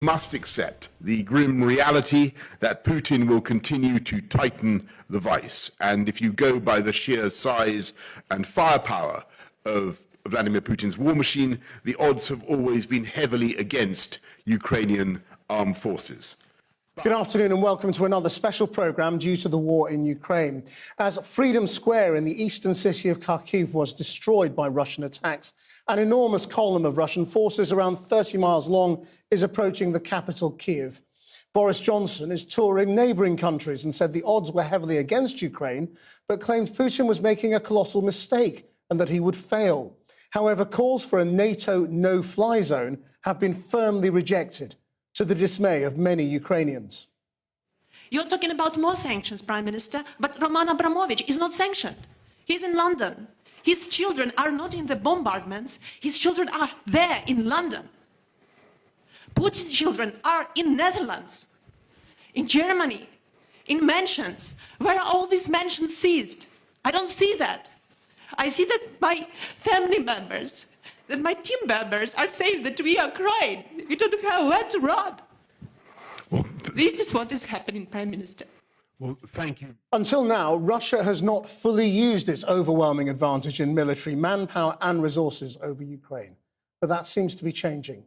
Must accept the grim reality that Putin will continue to tighten the vice. And if you go by the sheer size and firepower of Vladimir Putin's war machine, the odds have always been heavily against Ukrainian armed forces. Good afternoon and welcome to another special programme due to the war in Ukraine. As Freedom Square in the eastern city of Kharkiv was destroyed by Russian attacks, an enormous column of Russian forces around 30 miles long is approaching the capital, Kyiv. Boris Johnson is touring neighbouring countries and said the odds were heavily against Ukraine, but claimed Putin was making a colossal mistake and that he would fail. However, calls for a NATO no-fly zone have been firmly rejected, to the dismay of many Ukrainians. You're talking about more sanctions, Prime Minister, but Roman Abramovich is not sanctioned. He's in London. His children are not in the bombardments. His children are there in London. Putin's children are in Netherlands, in Germany, in mansions. Where are all these mansions seized? I don't see that. I see that my family members, that my team members are saying that we are crying. We don't have where to run. Well, this is what is happening, Prime Minister. Well, thank you. Until now, Russia has not fully used its overwhelming advantage in military manpower and resources over Ukraine. But that seems to be changing.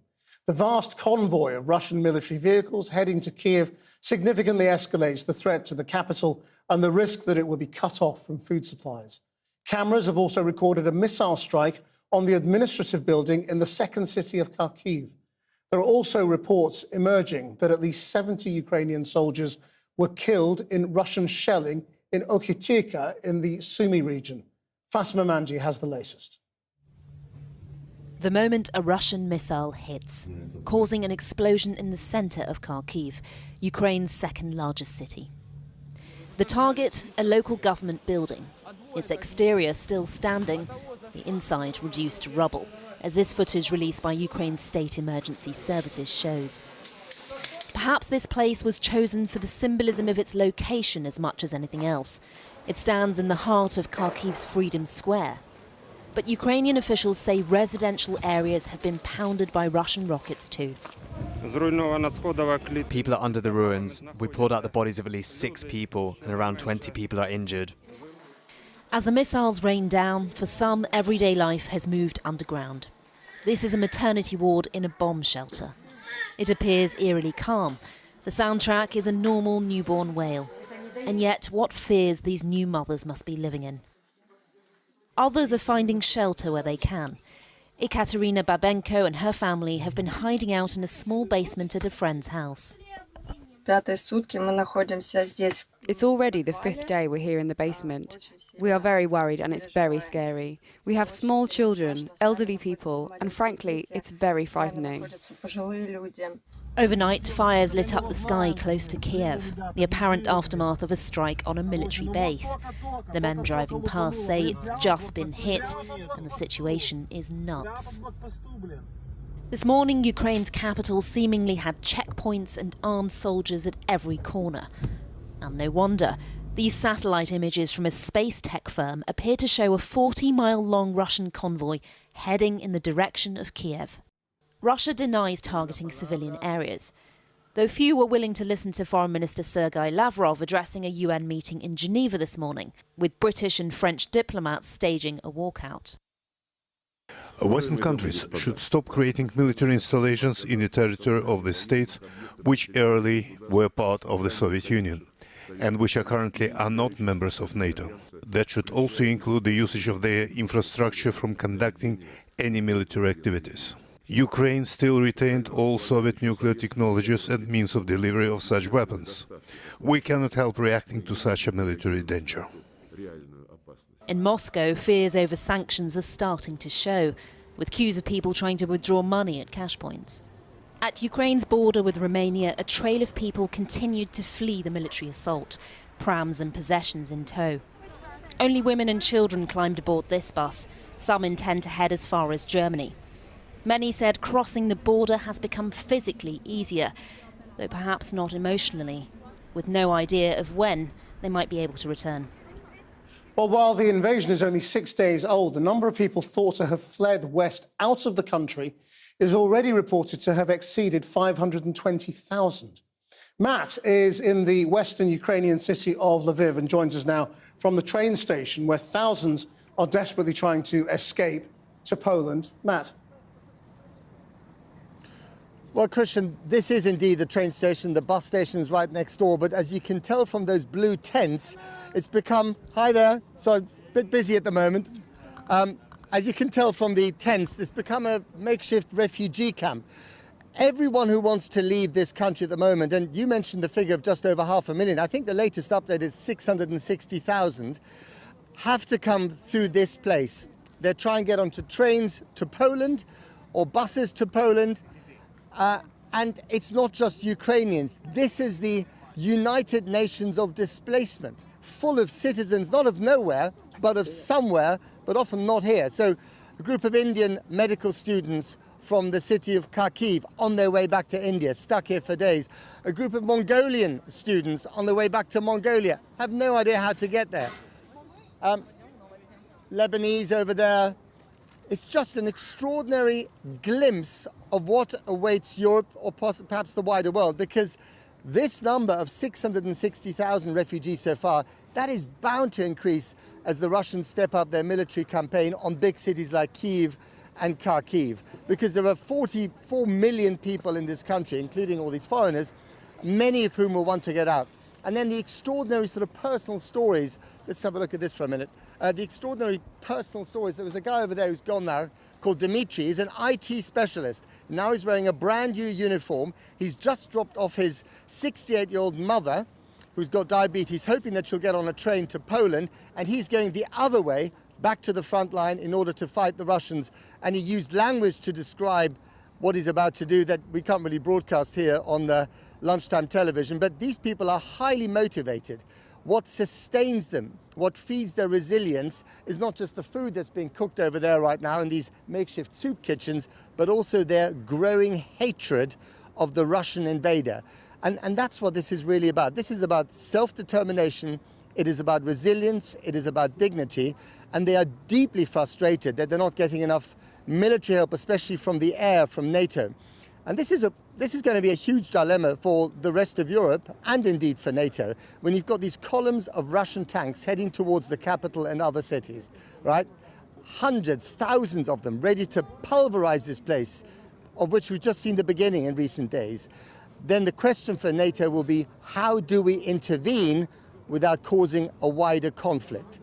The vast convoy of Russian military vehicles heading to Kyiv significantly escalates the threat to the capital and the risk that it will be cut off from food supplies. Cameras have also recorded a missile strike on the administrative building in the second city of Kharkiv. There are also reports emerging that at least 70 Ukrainian soldiers were killed in Russian shelling in Okhtyrka in the Sumy region. Fatima Manji has the latest. The moment a Russian missile hits, causing an explosion in the centre of Kharkiv, Ukraine's second largest city. The target, a local government building. Its exterior still standing, the inside reduced to rubble, as this footage released by Ukraine's state emergency services shows. Perhaps this place was chosen for the symbolism of its location as much as anything else. It stands in the heart of Kharkiv's Freedom Square. But Ukrainian officials say residential areas have been pounded by Russian rockets too. People are under the ruins. We pulled out the bodies of at least 6 people and around 20 people are injured. As the missiles rain down, for some, everyday life has moved underground. This is a maternity ward in a bomb shelter. It appears eerily calm. The soundtrack is a normal newborn wail. And yet, what fears these new mothers must be living in. Others are finding shelter where they can. Ekaterina Babenko and her family have been hiding out in a small basement at a friend's house. It's already the 5th day we're here in the basement. We are very worried and it's very scary. We have small children, elderly people, and frankly, it's very frightening. Overnight, fires lit up the sky close to Kiev, the apparent aftermath of a strike on a military base. The men driving past say it's just been hit and the situation is nuts. This morning, Ukraine's capital seemingly had checkpoints and armed soldiers at every corner. And no wonder. These satellite images from a space tech firm appear to show a 40-mile-long Russian convoy heading in the direction of Kiev. Russia denies targeting civilian areas, though few were willing to listen to Foreign Minister Sergei Lavrov addressing a UN meeting in Geneva this morning, with British and French diplomats staging a walkout. Western countries should stop creating military installations in the territory of the states which early were part of the Soviet Union and which currently are not members of NATO. That should also include the usage of their infrastructure from conducting any military activities. Ukraine still retained all Soviet nuclear technologies and means of delivery of such weapons. We cannot help reacting to such a military danger. In Moscow, fears over sanctions are starting to show, with queues of people trying to withdraw money at cash points. At Ukraine's border with Romania, a trail of people continued to flee the military assault, prams and possessions in tow. Only women and children climbed aboard this bus. Some intend to head as far as Germany. Many said crossing the border has become physically easier, though perhaps not emotionally, with no idea of when they might be able to return. Well, while the invasion is only 6 days old, the number of people thought to have fled west out of the country is already reported to have exceeded 520,000. Matt is in the western Ukrainian city of Lviv and joins us now from the train station where thousands are desperately trying to escape to Poland. Matt. Well, Christian, this is indeed the train station. The bus station is right next door. But as you can tell from those blue tents, it's become... Hi there. So a bit busy at the moment. As you can tell from the tents, it's become a makeshift refugee camp. Everyone who wants to leave this country at the moment, and you mentioned the figure of just over 500,000, I think the latest update is 660,000, have to come through this place. They try and get onto trains to Poland or buses to Poland. And it's not just Ukrainians. This is the United Nations of displacement, full of citizens, not of nowhere, but of somewhere, but often not here. So a group of Indian medical students from the city of Kharkiv on their way back to India, stuck here for days. A group of Mongolian students on their way back to Mongolia, have no idea how to get there. Lebanese over there. It's just an extraordinary glimpse of what awaits Europe or perhaps the wider world, because this number of 660,000 refugees so far, that is bound to increase as the Russians step up their military campaign on big cities like Kyiv and Kharkiv, because there are 44 million people in this country, including all these foreigners, many of whom will want to get out. And then the extraordinary sort of personal stories. Let's have a look at this for a minute. The extraordinary personal stories. There was a guy over there who's gone now called Dmitry. He's an IT specialist. Now he's wearing a brand new uniform. He's just dropped off his 68-year-old mother, who's got diabetes, hoping that she'll get on a train to Poland. And he's going the other way, back to the front line in order to fight the Russians. And he used language to describe what he's about to do that we can't really broadcast here on the lunchtime television. But these people are highly motivated. What sustains them, what feeds their resilience, is not just the food that's being cooked over there right now in these makeshift soup kitchens, but also their growing hatred of the Russian invader. And that's what this is really about. This is about self-determination, it is about resilience, it is about dignity, and they are deeply frustrated that they're not getting enough military help, especially from the air, from NATO. And this is going to be a huge dilemma for the rest of Europe and indeed for NATO, when you've got these columns of Russian tanks heading towards the capital and other cities, right? Hundreds, thousands of them ready to pulverize this place, of which we've just seen the beginning in recent days. Then the question for NATO will be, how do we intervene without causing a wider conflict?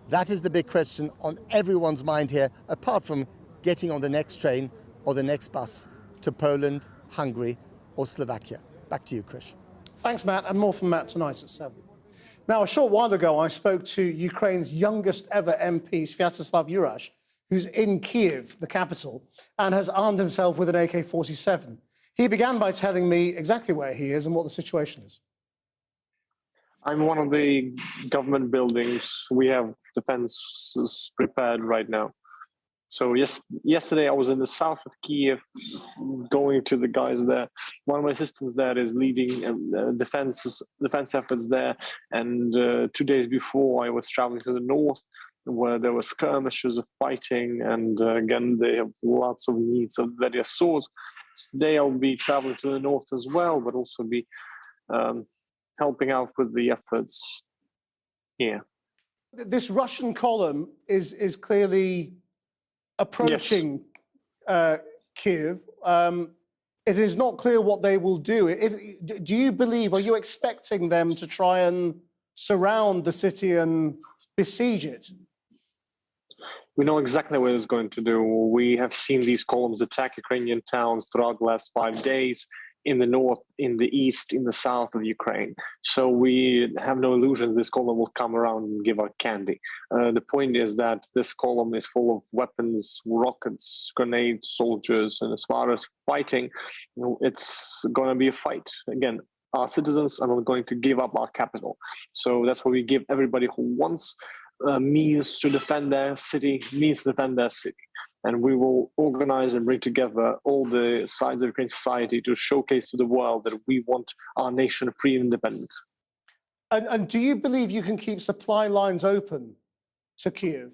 That is the big question on everyone's mind here, apart from getting on the next train or the next bus to Poland, Hungary or Slovakia. Back to you, Krish. Thanks, Matt, and more from Matt tonight at 7. Now, a short while ago, I spoke to Ukraine's youngest ever MP, Sviatoslav Yurash, who's in Kyiv, the capital, and has armed himself with an AK-47. He began by telling me exactly where he is and what the situation is. I'm in one of the government buildings. We have defenses prepared right now. So yesterday I was in the south of Kyiv, going to the guys there. One of my assistants there is leading defense efforts there. And 2 days before, I was traveling to the north, where there were skirmishes of fighting. And again, they have lots of needs of various sorts. Today I'll be traveling to the north as well, but also be helping out with the efforts here. This Russian column is clearly approaching Kyiv. It is not clear what they will do. Do you believe, are you expecting them to try and surround the city and besiege it? We know exactly what it's going to do. We have seen these columns attack Ukrainian towns throughout the last 5 days, in the north, in the east, in the south of Ukraine. So we have no illusions this column will come around and give out candy. The point is that this column is full of weapons, rockets, grenades, soldiers, and as far as fighting, it's going to be a fight. Again, our citizens are not going to give up our capital. So that's why we give everybody who wants means to defend their city. And we will organize and bring together all the sides of Ukrainian society to showcase to the world that we want our nation free and independent. And do you believe you can keep supply lines open to Kyiv?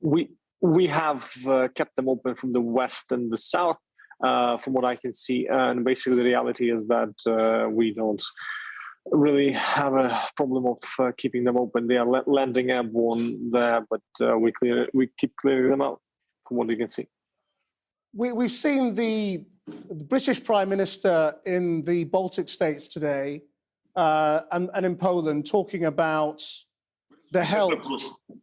We have kept them open from the west and the south. from what I can see. And basically, the reality is that we don't really have a problem of keeping them open. They are landing airborne there, but we keep clearing them out from what you can see. We've seen the British Prime Minister in the Baltic states today and in Poland talking about the help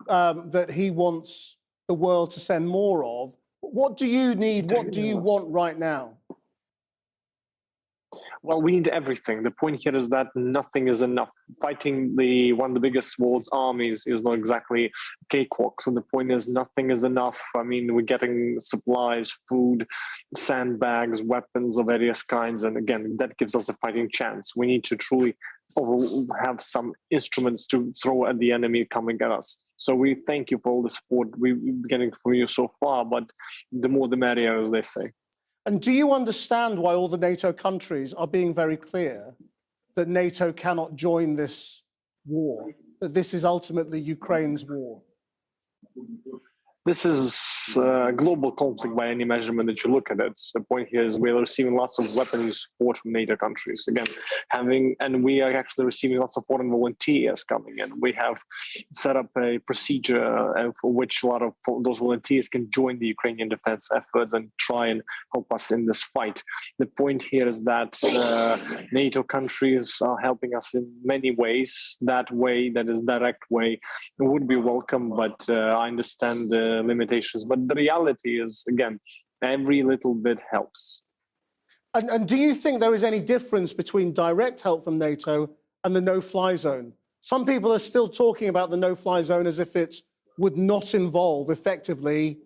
that he wants the world to send more of. What do you need? What do you want right now? Well, we need everything. The point here is that nothing is enough. Fighting one of the biggest world's armies is not exactly a cakewalk. So the point is nothing is enough. I mean, we're getting supplies, food, sandbags, weapons of various kinds. And again, that gives us a fighting chance. We need to truly have some instruments to throw at the enemy coming at us. So we thank you for all the support we've been getting from you so far, but the more the merrier, as they say. And do you understand why all the NATO countries are being very clear that NATO cannot join this war, that this is ultimately Ukraine's war? This is a global conflict by any measurement that you look at it. The point here is we're receiving lots of weapons support from NATO countries. Again, and we are actually receiving lots of foreign volunteers coming in. We have set up a procedure for which a lot of those volunteers can join the Ukrainian defense efforts and try and help us in this fight. The point here is that NATO countries are helping us in many ways. That way, that is direct way, would be welcome, but I understand the limitations. But the reality is, again, every little bit helps. And do you think there is any difference between direct help from NATO and the no-fly zone? Some people are still talking about the no-fly zone as if it would not involve, effectively,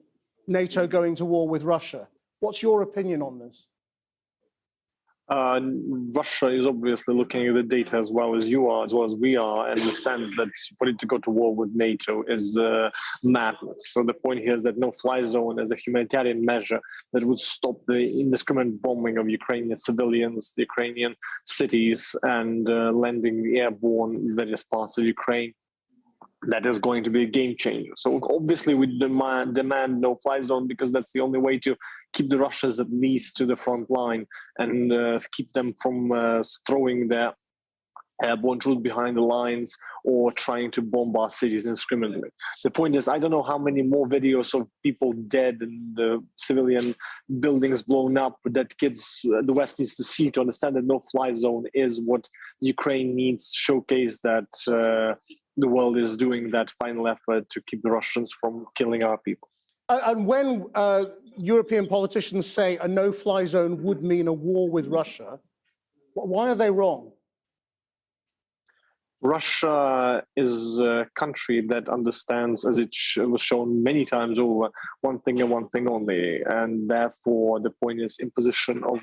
NATO going to war with Russia. What's your opinion on this? Russia is obviously looking at the data as well as you are, as well as we are, and understands that for it to go to war with NATO is madness. So the point here is that no-fly zone is a humanitarian measure that would stop the indiscriminate bombing of Ukrainian civilians, the Ukrainian cities, and landing airborne in various parts of Ukraine. That is going to be a game changer. So obviously we demand no-fly zone because that's the only way to keep the Russians at least to the front line and keep them from throwing their airborne troops behind the lines or trying to bomb our cities indiscriminately. The point is, I don't know how many more videos of people dead and civilian buildings blown up that the West needs to see to understand that no-fly zone is what Ukraine needs to showcase that the world is doing that final effort to keep the Russians from killing our people. And when European politicians say a no-fly zone would mean a war with Russia, why are they wrong? Russia is a country that understands, as it was shown many times over, one thing and one thing only. And therefore, the point is imposition of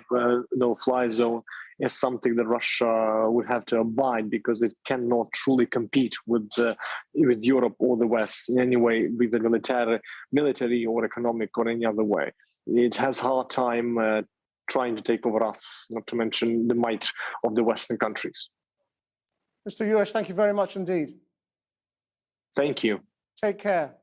no-fly zone is something that Russia would have to abide because it cannot truly compete with Europe or the West in any way, be it military or economic or any other way. It has a hard time trying to take over us, not to mention the might of the Western countries. Mr. Juresh, thank you very much indeed. Thank you. Take care.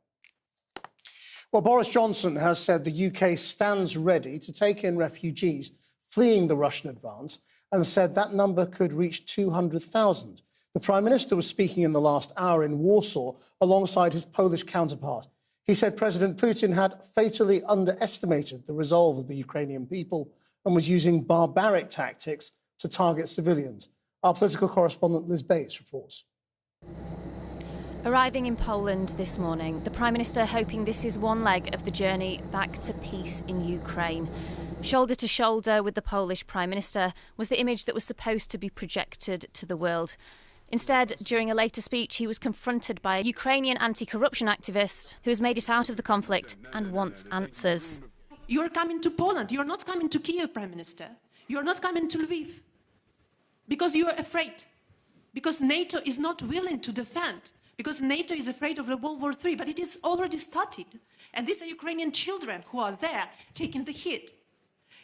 Well, Boris Johnson has said the UK stands ready to take in refugees fleeing the Russian advance and said that number could reach 200,000. The Prime Minister was speaking in the last hour in Warsaw alongside his Polish counterpart. He said President Putin had fatally underestimated the resolve of the Ukrainian people and was using barbaric tactics to target civilians. Our political correspondent Liz Bates reports. Arriving in Poland this morning, the Prime Minister hoping this is one leg of the journey back to peace in Ukraine. Shoulder to shoulder with the Polish Prime Minister was the image that was supposed to be projected to the world. Instead, during a later speech, he was confronted by a Ukrainian anti-corruption activist who has made it out of the conflict and wants answers. You're coming to Poland. You're not coming to Kiev, Prime Minister. You're not coming to Lviv. Because you are afraid. Because NATO is not willing to defend. Because NATO is afraid of World War III. But it is already started. And these are Ukrainian children who are there taking the hit.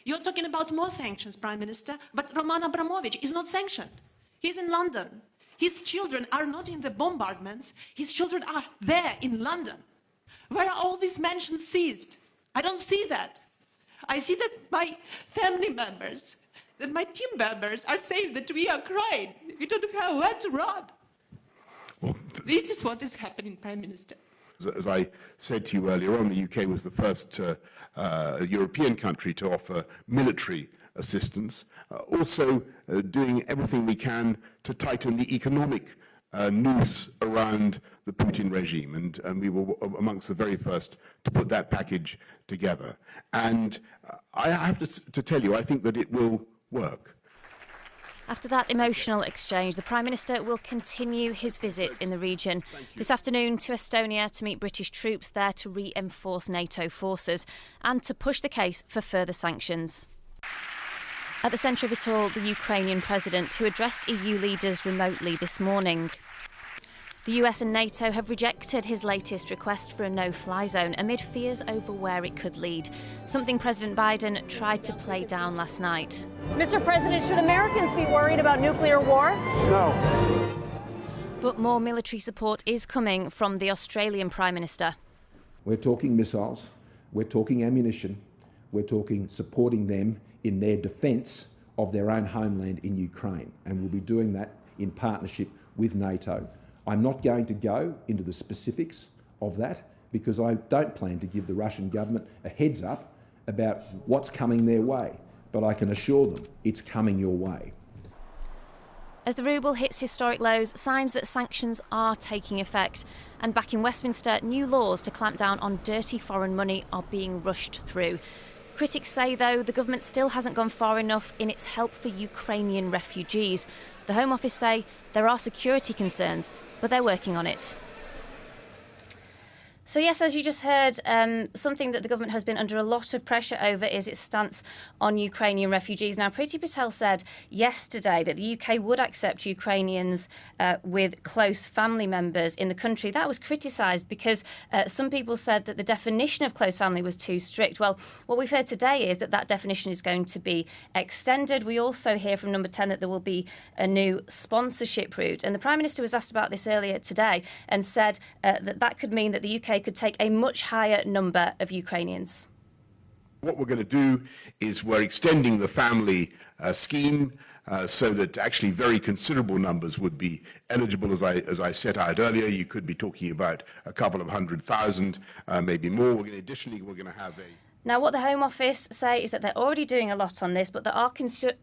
You're talking about more sanctions, Prime Minister, but Roman Abramovich is not sanctioned. He's in London. His children are not in the bombardments. His children are there in London. Where are all these mansions seized? I don't see that. I see that my family members, that my team members are saying that we are crying. We don't have where to run. Well, This is what is happening, Prime Minister. as I said to you earlier on, the UK was the first European country to offer military assistance, also doing everything we can to tighten the economic noose around the Putin regime, and we were amongst the very first to put that package together. And I have to tell you, I think that it will work. After that emotional exchange, the Prime Minister will continue his visit in the region this afternoon to Estonia to meet British troops there to reinforce NATO forces and to push the case for further sanctions. At the centre of it all, the Ukrainian president, who addressed EU leaders remotely this morning. The US and NATO have rejected his latest request for a no-fly zone amid fears over where it could lead, something President Biden tried to play down last night. Mr. President, should Americans be worried about nuclear war? No. But more military support is coming from the Australian Prime Minister. We're talking missiles, we're talking ammunition, we're talking supporting them in their defence of their own homeland in Ukraine, and we'll be doing that in partnership with NATO. I'm not going to go into the specifics of that because I don't plan to give the Russian government a heads up about what's coming their way, but I can assure them it's coming your way. As the ruble hits historic lows, signs that sanctions are taking effect. And back in Westminster, new laws to clamp down on dirty foreign money are being rushed through. Critics say, though, the government still hasn't gone far enough in its help for Ukrainian refugees. The Home Office say there are security concerns, but they're working on it. So yes, as you just heard, something that the government has been under a lot of pressure over is its stance on Ukrainian refugees. Now, Priti Patel said yesterday that the UK would accept Ukrainians with close family members in the country. That was criticised because some people said that the definition of close family was too strict. Well, what we've heard today is that that definition is going to be extended. We also hear from Number 10 that there will be a new sponsorship route. And the Prime Minister was asked about this earlier today and said that could mean that the UK could take a much higher number of Ukrainians. What we're going to do is we're extending the family scheme so that actually very considerable numbers would be eligible. As I set out earlier, you could be talking about a couple of 100,000, maybe more. Additionally, we're going to have a... Now, what the Home Office say is that they're already doing a lot on this, but there are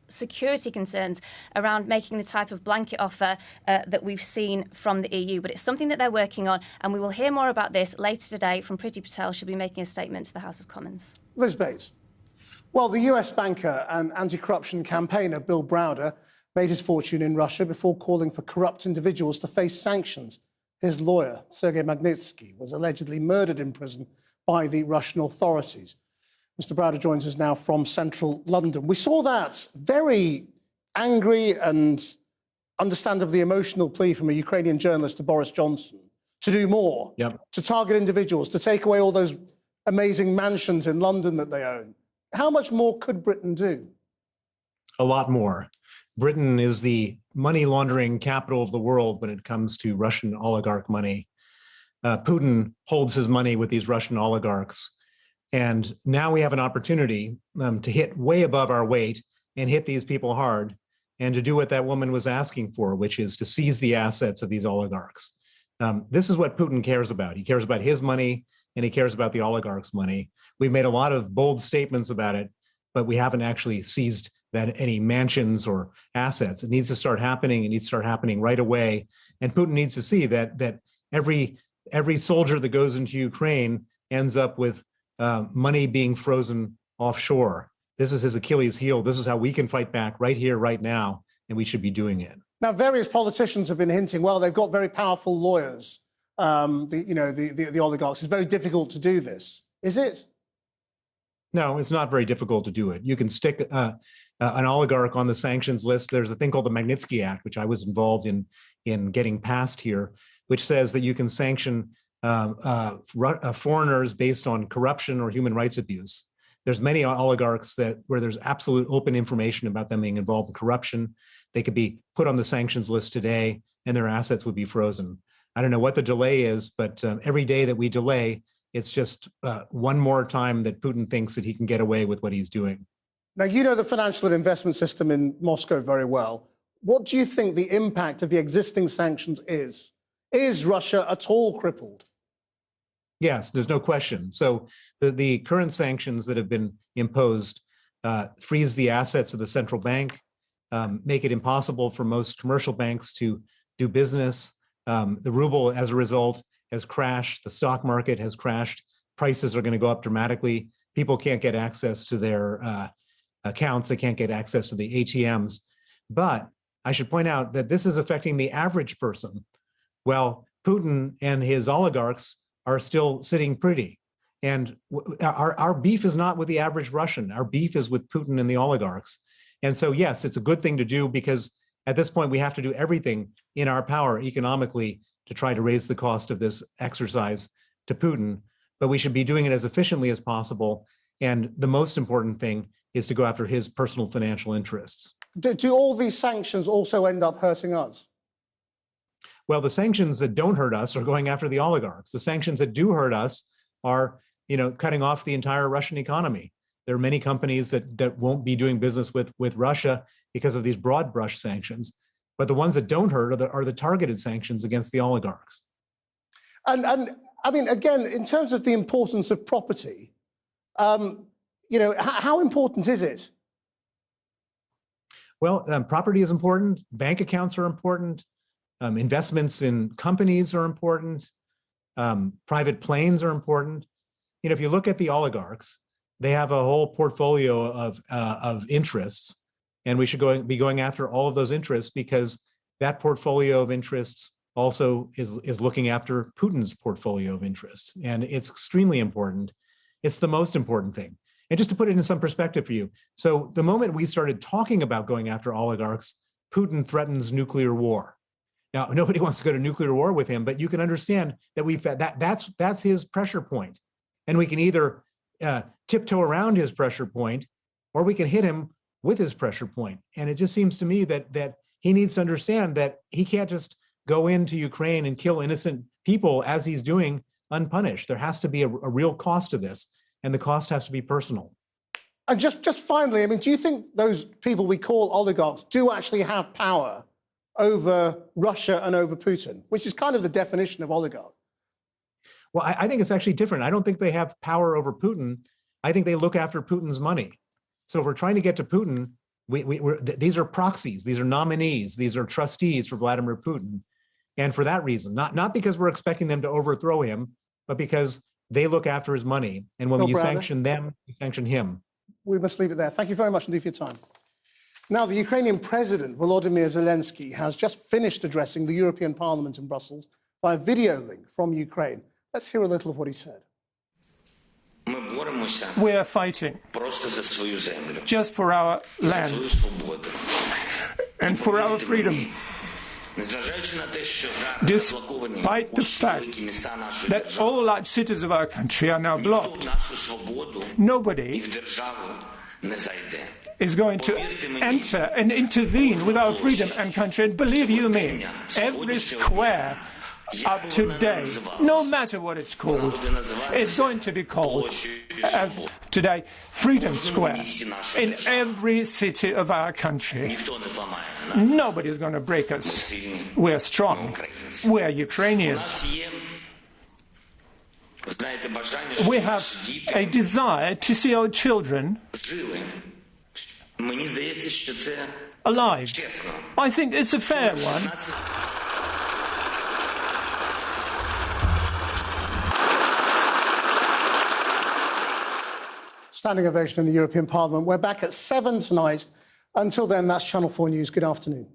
security concerns around making the type of blanket offer that we've seen from the EU. But it's something that they're working on, and we will hear more about this later today from Priti Patel. She'll be making a statement to the House of Commons. Liz Bates. Well, the US banker and anti-corruption campaigner Bill Browder made his fortune in Russia before calling for corrupt individuals to face sanctions. His lawyer, Sergei Magnitsky, was allegedly murdered in prison by the Russian authorities. Mr. Browder joins us now from central London. We saw that very angry and understandably emotional plea from a Ukrainian journalist to Boris Johnson to do more, to target individuals, to take away all those amazing mansions in London that they own. How much more could Britain do? A lot more. Britain is the money laundering capital of the world when it comes to Russian oligarch money. Putin holds his money with these Russian oligarchs. And now we have an opportunity to hit way above our weight and hit these people hard and to do what that woman was asking for, which is to seize the assets of these oligarchs. This is what Putin cares about. He cares about his money and he cares about the oligarchs' money. We've made a lot of bold statements about it, but we haven't actually seized any mansions or assets. It needs to start happening. It needs to start happening right away. And Putin needs to see that every soldier that goes into Ukraine ends up with money being frozen offshore. This is his Achilles heel. This is how we can fight back right here, right now, and we should be doing it. Now, various politicians have been hinting, well, they've got very powerful lawyers, the oligarchs. It's very difficult to do this. Is it? No, it's not very difficult to do it. You can stick an oligarch on the sanctions list. There's a thing called the Magnitsky Act, which I was involved in getting passed here, which says that you can sanction foreigners based on corruption or human rights abuse. There's many oligarchs where there's absolute open information about them being involved in corruption. They could be put on the sanctions list today and their assets would be frozen. I don't know what the delay is, but every day that we delay, It's just one more time that Putin thinks that he can get away with what he's doing. Now, you know the financial and investment system in Moscow very well. What do you think the impact of the existing sanctions is? Is Russia at all crippled? Yes, there's no question. So the current sanctions that have been imposed freeze the assets of the central bank, make it impossible for most commercial banks to do business. The ruble, as a result, has crashed. The stock market has crashed. Prices are going to go up dramatically. People can't get access to their accounts. They can't get access to the ATMs. But I should point out that this is affecting the average person. Well, Putin and his oligarchs are still sitting pretty. And our beef is not with the average Russian. Our beef is with Putin and the oligarchs. And so, yes, it's a good thing to do because at this point, we have to do everything in our power economically to try to raise the cost of this exercise to Putin. But we should be doing it as efficiently as possible. And the most important thing is to go after his personal financial interests. Do all these sanctions also end up hurting us? Well, the sanctions that don't hurt us are going after the oligarchs. The sanctions that do hurt us are, cutting off the entire Russian economy. There are many companies that won't be doing business with Russia because of these broad brush sanctions. But the ones that don't hurt are the targeted sanctions against the oligarchs. And I mean, again, in terms of the importance of property, how important is it? Well, property is important. Bank accounts are important. Investments in companies are important. Private planes are important. If you look at the oligarchs, they have a whole portfolio of interests, and we should be going after all of those interests because that portfolio of interests also is looking after Putin's portfolio of interests, and it's extremely important. It's the most important thing. And just to put it in some perspective for you, so the moment we started talking about going after oligarchs, Putin threatens nuclear war. Now, nobody wants to go to nuclear war with him, but you can understand that that's his pressure point. And we can either tiptoe around his pressure point, or we can hit him with his pressure point. And it just seems to me that he needs to understand that he can't just go into Ukraine and kill innocent people as he's doing unpunished. There has to be a real cost to this, and the cost has to be personal. And just finally, I mean, do you think those people we call oligarchs do actually have power over Russia and over Putin, which is kind of the definition of oligarch? Well, I think it's actually different. I don't think they have power over Putin. I think they look after Putin's money. So if we're trying to get to Putin, these are proxies, these are nominees, these are trustees for Vladimir Putin. And for that reason, not because we're expecting them to overthrow him, but because they look after his money. And when you sanction them, you sanction him. We must leave it there. Thank you very much indeed for your time. Now, the Ukrainian President, Volodymyr Zelensky, has just finished addressing the European Parliament in Brussels via video link from Ukraine. Let's hear a little of what he said. We are fighting just for our land and for our freedom. Despite the fact that all large cities of our country are now blocked, nobody is going to enter and intervene with our freedom and country. And believe you me, every square of today, no matter what it's called, it's going to be called, as today, Freedom Square in every city of our country. Nobody's going to break us. We're strong. We're Ukrainians. We have a desire to see our children alive. I think it's a fair one. Standing ovation in the European Parliament. We're back at 7 tonight. Until then, that's Channel 4 News. Good afternoon.